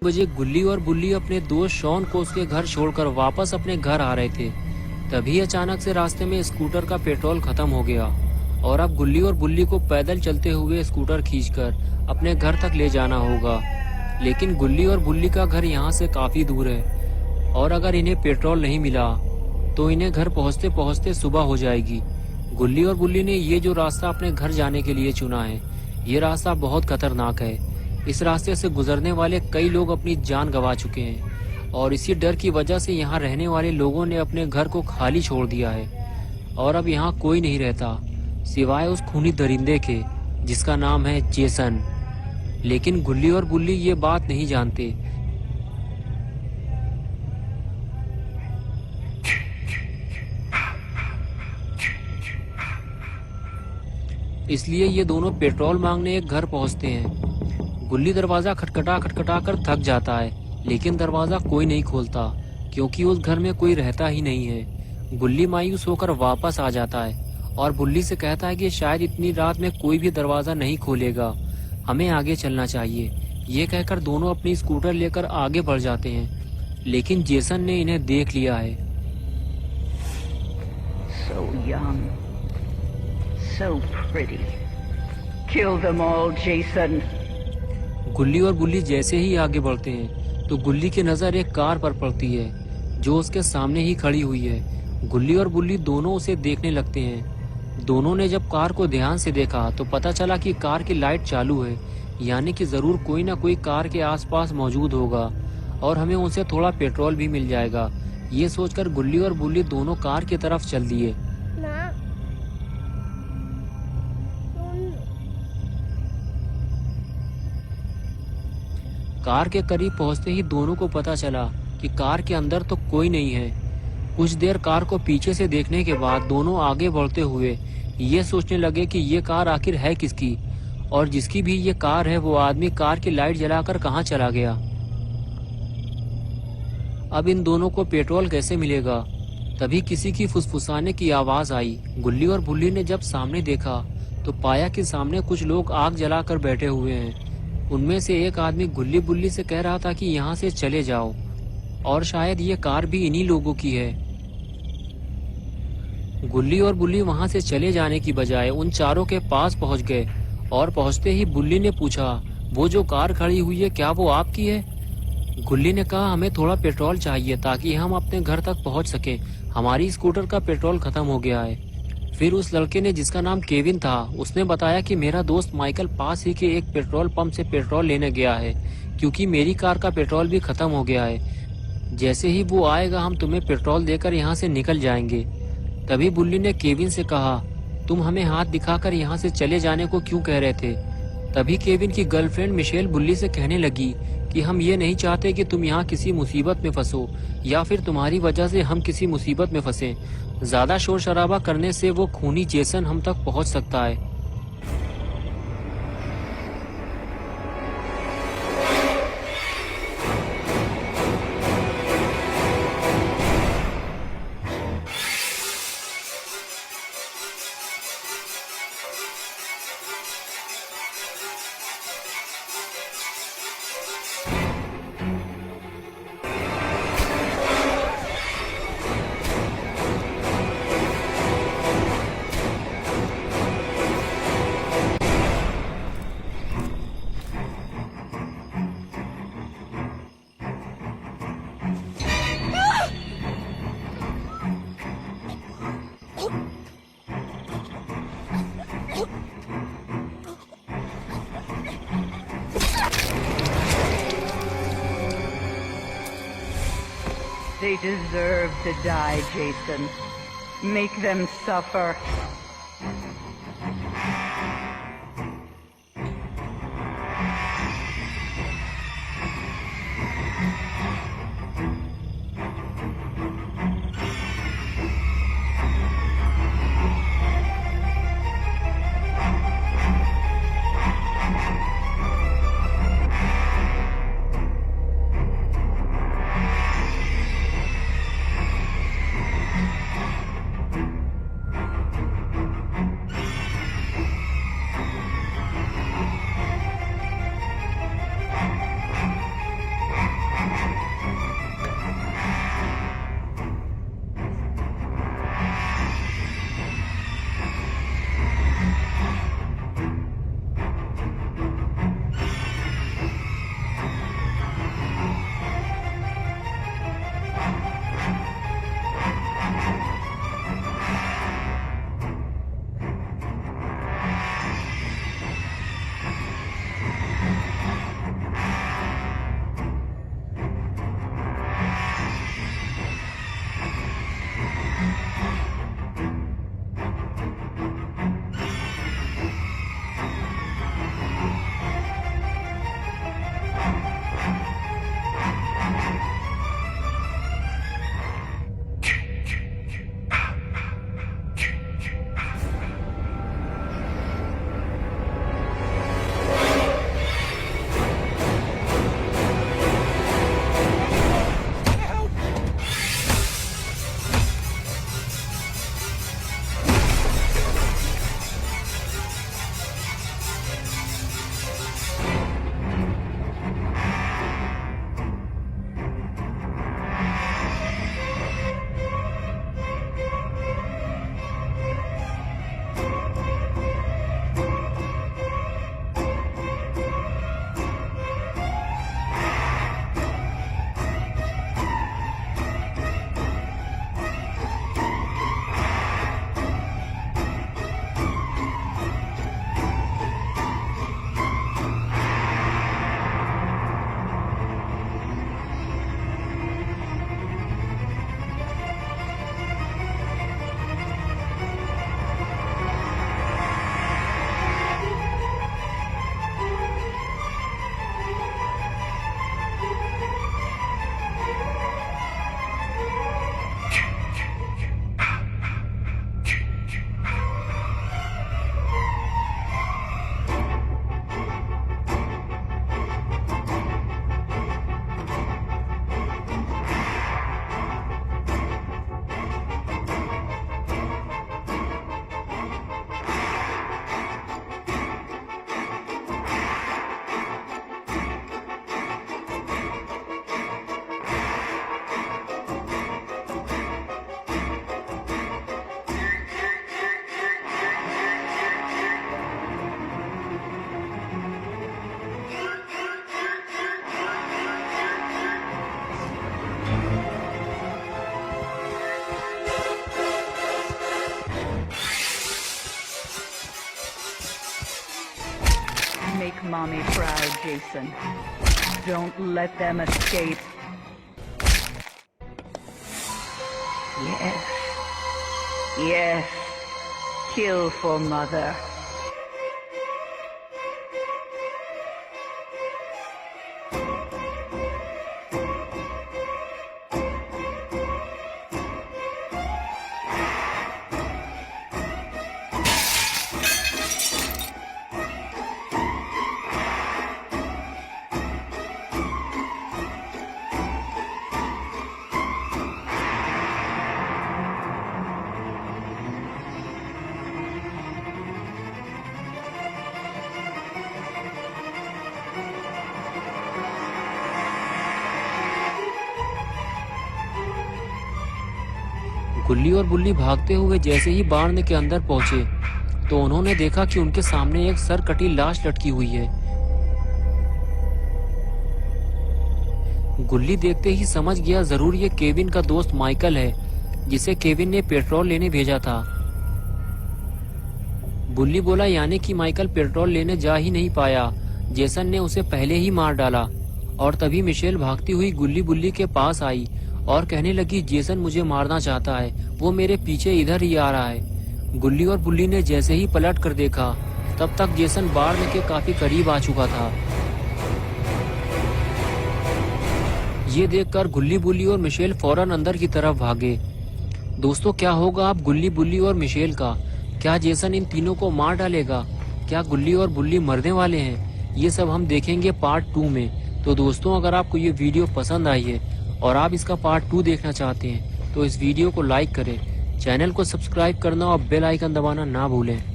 बजे गुल्ली और बुल्ली अपने दोस्त शॉन को उसके घर छोड़कर वापस अपने घर आ रहे थे। तभी अचानक से रास्ते में स्कूटर का पेट्रोल खत्म हो गया और अब गुल्ली और बुल्ली को पैदल चलते हुए स्कूटर खींचकर अपने घर तक ले जाना होगा। लेकिन गुल्ली और बुल्ली का घर यहाँ से काफी दूर है और अगर इन्हें पेट्रोल नहीं मिला तो इन्हें घर पहुँचते पहुँचते सुबह हो जाएगी। गुल्ली और बुल्ली ने ये जो रास्ता अपने घर जाने के लिए चुना है, ये रास्ता बहुत खतरनाक है। इस रास्ते से गुजरने वाले कई लोग अपनी जान गंवा चुके हैं और इसी डर की वजह से यहाँ रहने वाले लोगों ने अपने घर को खाली छोड़ दिया है और अब यहाँ कोई नहीं रहता सिवाय उस खूनी दरिंदे के जिसका नाम है जेसन। लेकिन गुल्ली और बुल्ली ये बात नहीं जानते। इसलिए ये दोनों पेट्रोल मांगने एक घर पहुंचते हैं। गुल्ली दरवाजा खटखटा खटखटा कर थक जाता है, लेकिन दरवाजा कोई नहीं खोलता क्योंकि उस घर में कोई रहता ही नहीं है। गुल्ली मायूस होकर वापस आ जाता है और बुल्ली से कहता है कि शायद इतनी रात में कोई भी दरवाजा नहीं खोलेगा, हमें आगे चलना चाहिए। ये कहकर दोनों अपनी स्कूटर लेकर आगे बढ़ जाते हैं, लेकिन जेसन ने इन्हें देख लिया है। So young, so pretty. Kill them all, Jason. गुल्ली और बुल्ली जैसे ही आगे बढ़ते हैं तो गुल्ली की नजर एक कार पर पड़ती है जो उसके सामने ही खड़ी हुई है। गुल्ली और बुल्ली दोनों उसे देखने लगते हैं। दोनों ने जब कार को ध्यान से देखा तो पता चला कि कार की लाइट चालू है, यानी कि जरूर कोई ना कोई कार के आसपास मौजूद होगा और हमें उनसे थोड़ा पेट्रोल भी मिल जाएगा। ये सोचकर गुल्ली और बुल्ली दोनों कार की तरफ चल दिए। कार के करीब पहुंचते ही दोनों को पता चला कि कार के अंदर तो कोई नहीं है। कुछ देर कार को पीछे से देखने के बाद दोनों आगे बढ़ते हुए ये सोचने लगे कि ये कार आखिर है किसकी और जिसकी भी ये कार है वो आदमी कार की लाइट जलाकर कहाँ चला गया। अब इन दोनों को पेट्रोल कैसे मिलेगा। तभी किसी की फुसफुसाने की आवाज आई। गुल्ली और बुल्ली ने जब सामने देखा तो पाया कि सामने कुछ लोग आग जलाकर बैठे हुए हैं। उनमें से एक आदमी गुल्ली बुल्ली से कह रहा था कि यहाँ से चले जाओ और शायद ये कार भी इन्हीं लोगों की है। गुल्ली और बुल्ली वहां से चले जाने की बजाय उन चारों के पास पहुंच गए और पहुंचते ही बुल्ली ने पूछा, वो जो कार खड़ी हुई है क्या वो आपकी है? गुल्ली ने कहा, हमें थोड़ा पेट्रोल चाहिए ताकि हम अपने घर तक पहुंच सके, हमारी स्कूटर का पेट्रोल खत्म हो गया है। फिर उस लड़के ने जिसका नाम केविन था उसने बताया कि मेरा दोस्त माइकल पास ही के एक पेट्रोल पंप से पेट्रोल लेने गया है क्योंकि मेरी कार का पेट्रोल भी खत्म हो गया है। जैसे ही वो आएगा हम तुम्हें पेट्रोल देकर यहाँ से निकल जाएंगे। तभी बुल्ली ने केविन से कहा, तुम हमें हाथ दिखाकर यहाँ से चले जाने को क्यों कह रहे थे? तभी केविन की गर्लफ्रेंड मिशेल बुल्ली से कहने लगी कि हम ये नहीं चाहते कि तुम यहाँ किसी मुसीबत में फंसो या फिर तुम्हारी वजह से हम किसी मुसीबत में फंसे। ज्यादा शोर शराबा करने से वो खूनी जेसन हम तक पहुंच सकता है। They deserve to die, Jason. Make them suffer. mommy proud, Jason. Don't let them escape. Yes. Yes. Kill for mother. गुल्ली और बुल्ली भागते हुए जैसे ही बाण के अंदर पहुंचे तो उन्होंने देखा कि उनके सामने एक सर कटी लाश लटकी हुई है। गुल्ली देखते ही समझ गया जरूर ये केविन का दोस्त माइकल है जिसे केविन ने पेट्रोल लेने भेजा था। बुल्ली बोला यानी कि माइकल पेट्रोल लेने जा ही नहीं पाया, जेसन ने उसे पहले ही मार डाला। और तभी मिशेल भागती हुई गुल्ली बुल्ली के पास आई और कहने लगी जेसन मुझे मारना चाहता है, वो मेरे पीछे इधर ही आ रहा है। गुल्ली और बुल्ली ने जैसे ही पलट कर देखा तब तक जेसन बाढ़ के काफी करीब आ चुका था। ये देखकर गुल्ली बुल्ली और मिशेल फौरन अंदर की तरफ भागे। दोस्तों क्या होगा अब गुल्ली बुल्ली और मिशेल का? क्या जेसन इन तीनों को मार डालेगा? क्या गुल्ली और बुल्ली मरने वाले हैं? ये सब हम देखेंगे पार्ट 2 में। तो दोस्तों अगर आपको ये वीडियो पसंद आई है और आप इसका पार्ट 2 देखना चाहते हैं तो इस वीडियो को लाइक करें, चैनल को सब्सक्राइब करना और बेल आइकन दबाना ना भूलें।